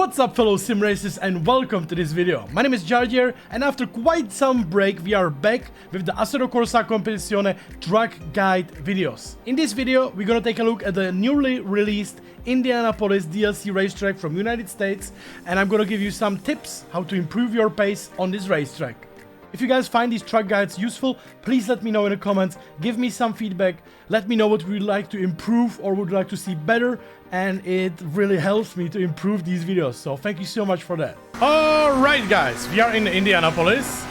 What's up fellow sim racers and welcome to this video. My name is Jardier and after quite some break we are back with the Assetto Corsa Competizione track guide videos. In this video we're gonna take a look at the newly released Indianapolis DLC racetrack from United States and I'm gonna give you some tips how to improve your pace on this racetrack. If you guys find these track guides useful, please let me know in the comments, give me some feedback, let me know what you'd like to improve or would like to see better, and it really helps me to improve these videos, so thank you so much for that. Alright guys, we are in Indianapolis,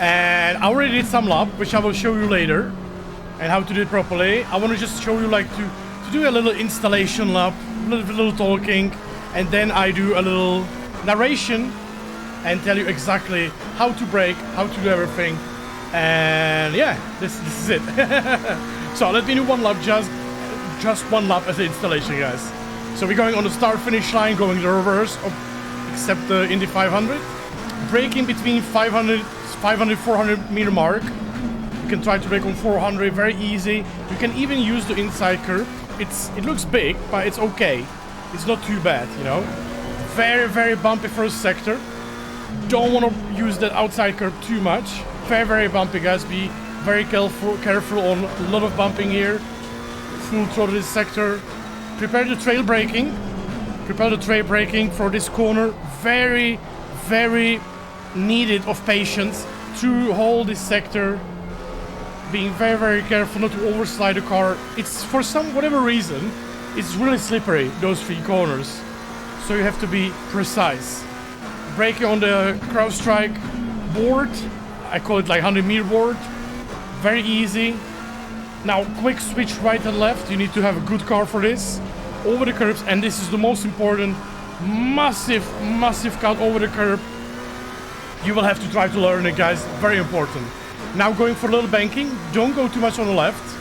and I already did some lap, which I will show you later, and how to do it properly. I want to just show you like to do a little installation lap, a little talking, and then I do a little narration, and tell you exactly how to brake, how to do everything, and yeah, this is it. So let me do one lap, just one lap as an installation, guys. So we're going on the start-finish line, going the reverse, except the Indy 500, braking between 500, 400 meter mark. You can try to brake on 400, very easy. You can even use the inside curb. It looks big, but it's okay. It's not too bad, you know. Very bumpy first sector. Don't want to use that outside curb too much. Very bumpy, guys. Be very careful on a lot of bumping here. Full throttle this sector. Prepare the trail braking. Prepare the trail braking for this corner. Very needed of patience to hold this sector. Being very careful not to overslide the car. It's for whatever reason, it's really slippery, those three corners. So you have to be precise. Braking on the CrowdStrike board, I call it like 100 meter board, very easy. Now quick switch right and left, you need to have a good car for this. Over the curbs, and this is the most important, massive cut over the curb. You will have to try to learn it, guys, very important. Now going for a little banking, don't go too much on the left.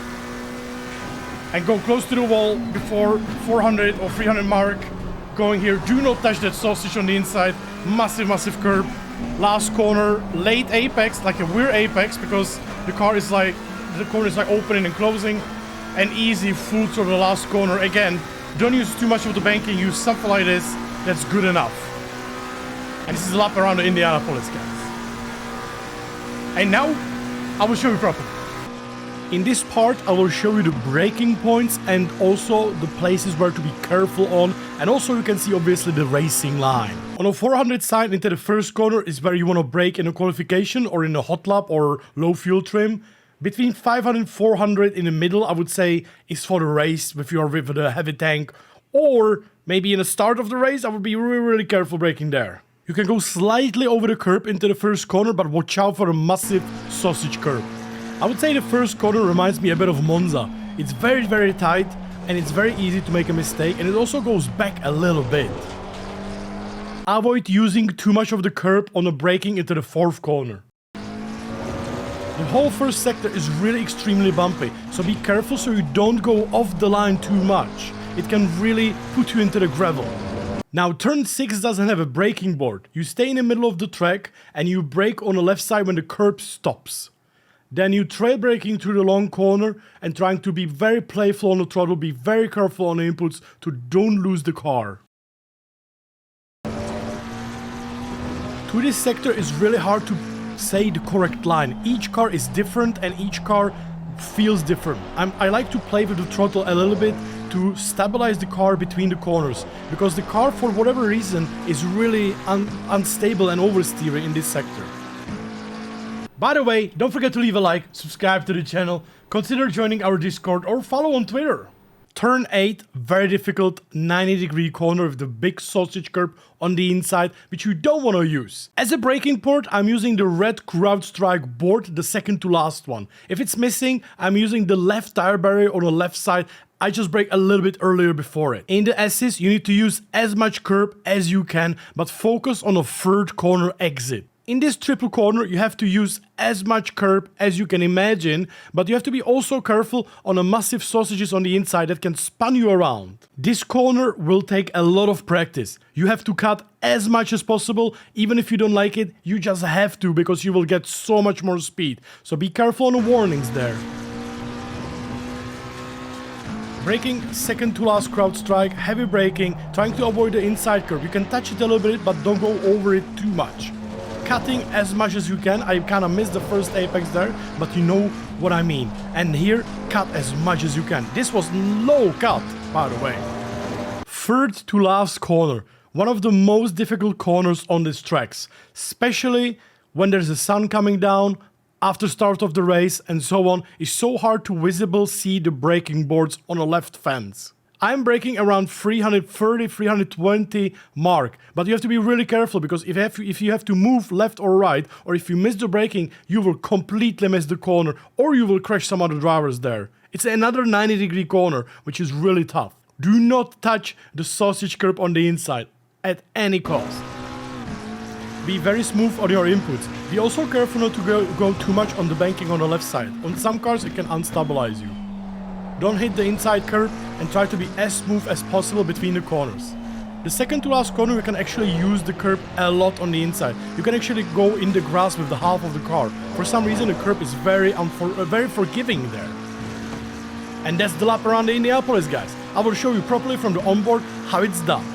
And go close to the wall before 400 or 300 mark. Going here, do not touch that sausage on the inside. Massive curb. Last corner, late apex, like a weird apex, because the corner is like opening and closing. And easy full to the last corner. Again, don't use too much of the banking, use something like this. That's good enough. And this is a lap around the Indianapolis, guys. And now, I will show you properly. In this part, I will show you the braking points and also the places where to be careful on. And also you can see obviously the racing line. On a 400 side into the first corner is where you want to brake in a qualification or in a hot lap or low fuel trim. Between 500 and 400 in the middle, I would say, is for the race with a heavy tank. Or maybe in the start of the race, I would be really careful braking there. You can go slightly over the curb into the first corner, but watch out for a massive sausage curb. I would say the first corner reminds me a bit of Monza. It's very tight and it's very easy to make a mistake, and it also goes back a little bit. Avoid using too much of the curb on the braking into the fourth corner. The whole first sector is really extremely bumpy, so be careful so you don't go off the line too much. It can really put you into the gravel. Now turn 6 doesn't have a braking board. You stay in the middle of the track and you brake on the left side when the curb stops. Then you trail braking through the long corner and trying to be very playful on the throttle, be very careful on the inputs to don't lose the car. To this sector is really hard to say the correct line. Each car is different and each car feels different. I like to play with the throttle a little bit to stabilize the car between the corners, because the car for whatever reason is really unstable and oversteering in this sector. By the way, don't forget to leave a like, subscribe to the channel, consider joining our Discord or follow on Twitter. Turn 8, very difficult 90-degree corner with the big sausage curb on the inside, which you don't want to use. As a braking port, I'm using the red CrowdStrike board, the second to last one. If it's missing, I'm using the left tire barrier on the left side. I just brake a little bit earlier before it. In the assist, you need to use as much curb as you can, but focus on a third corner exit. In this triple corner, you have to use as much curb as you can imagine, but you have to be also careful on the massive sausages on the inside that can spin you around. This corner will take a lot of practice. You have to cut as much as possible. Even if you don't like it, you just have to, because you will get so much more speed. So be careful on the warnings there. Braking, second to last crowd strike, heavy braking, trying to avoid the inside curve. You can touch it a little bit, but don't go over it too much. Cutting as much as you can. I kind of missed the first apex there, but you know what I mean. And here, cut as much as you can. This was low cut, by the way. Third to last corner. One of the most difficult corners on these tracks, especially when there's the sun coming down, after start of the race and so on. It's so hard to visibly see the braking boards on the left fence. I'm braking around 330, 320 mark, but you have to be really careful because if you have to move left or right, or if you miss the braking, you will completely miss the corner or you will crash some other drivers there. It's another 90-degree corner, which is really tough. Do not touch the sausage curb on the inside at any cost. Be very smooth on your inputs. Be also careful not to go too much on the banking on the left side. On some cars it can unstabilize you. Don't hit the inside curb and try to be as smooth as possible between the corners. The second to last corner you can actually use the curb a lot on the inside. You can actually go in the grass with the half of the car. For some reason the curb is very forgiving there. And that's the lap around the Indianapolis, guys. I will show you properly from the onboard how it's done.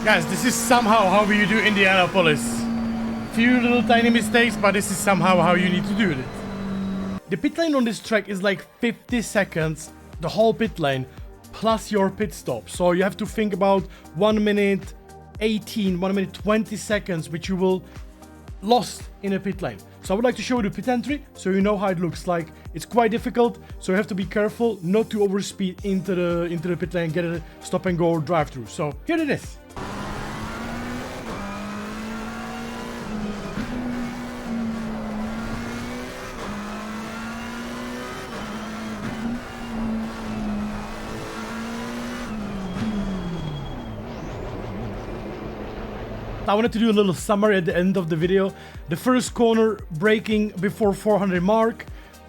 Guys, this is somehow how you do Indianapolis. Few little tiny mistakes, but this is somehow how you need to do it. The pit lane on this track is like 50 seconds, the whole pit lane, plus your pit stop. So you have to think about 1 minute 18, 1 minute 20 seconds, which you will lost in a pit lane. So I would like to show you the pit entry so you know how it looks like. It's quite difficult, so you have to be careful not to overspeed into the pit lane, get a stop and go or drive through. So here it is. I wanted to do a little summary at the end of the video. The first corner, braking before 400 mark.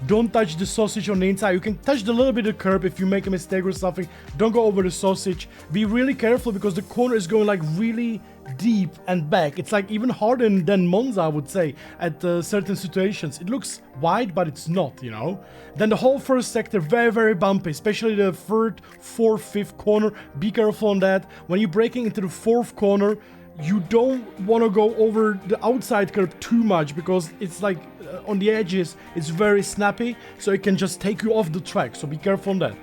Don't touch the sausage on the inside. You can touch the little bit of the curb if you make a mistake or something. Don't go over the sausage. Be really careful because the corner is going like really deep and back. It's like even harder than Monza, I would say, at certain situations. It looks wide, but it's not, you know. Then the whole first sector, very, very bumpy, especially the third, fourth, fifth corner. Be careful on that. When you're braking into the fourth corner, you don't want to go over the outside curb too much because it's like on the edges, it's very snappy, so it can just take you off the track, so be careful on that.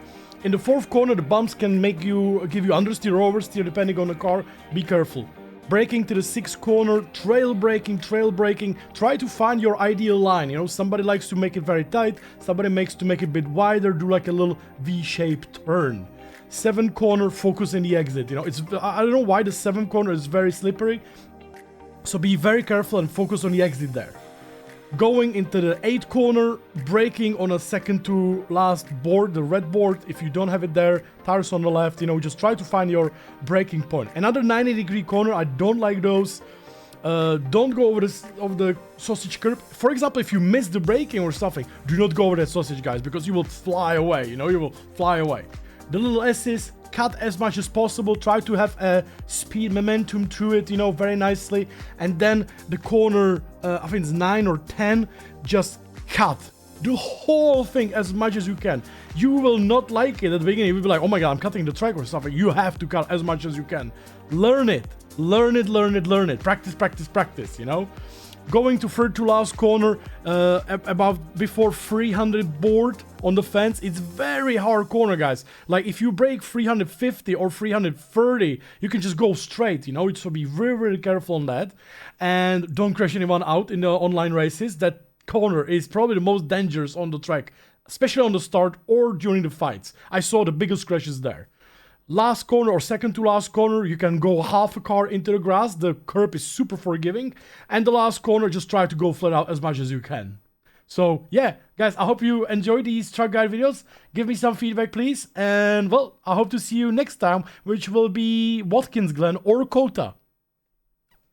In the fourth corner, the bumps can give you understeer or oversteer depending on the car, be careful. Braking to the sixth corner, trail braking, try to find your ideal line, you know, somebody likes to make it very tight, somebody makes to make it a bit wider, do like a little V-shaped turn. Seventh corner, focus in the exit, you know, I don't know why the seventh corner is very slippery, so be very careful and focus on the exit there. Going into the eighth corner, braking on a second to last board, the red board, if you don't have it there, tires on the left, you know, just try to find your braking point. Another 90-degree corner, I don't like those. Don't go over the sausage curb. For example, if you miss the braking or something, do not go over that sausage, guys, because you will fly away, you know, you will fly away. The little S's, cut as much as possible, try to have a speed momentum through it, you know, very nicely. And then the corner, I think it's 9 or 10, just cut the whole thing as much as you can. You will not like it at the beginning. You will be like, oh my god, I'm cutting the track or something. You have to cut as much as you can. Learn it. Learn it, learn it, learn it. Practice, practice, practice, you know. Going to third to last corner, about before 300 board on the fence. It's very hard corner, guys. Like if you break 350 or 330, you can just go straight, you know. So be very, very careful on that. And don't crash anyone out in the online races. That corner is probably the most dangerous on the track, especially on the start or during the fights. I saw the biggest crashes there. Last corner or second to last corner, you can go half a car into the grass. The curb is super forgiving. And the last corner, just try to go flat out as much as you can. So yeah, guys, I hope you enjoy these truck guide videos. Give me some feedback, please. And well, I hope to see you next time, which will be Watkins Glen or Kota.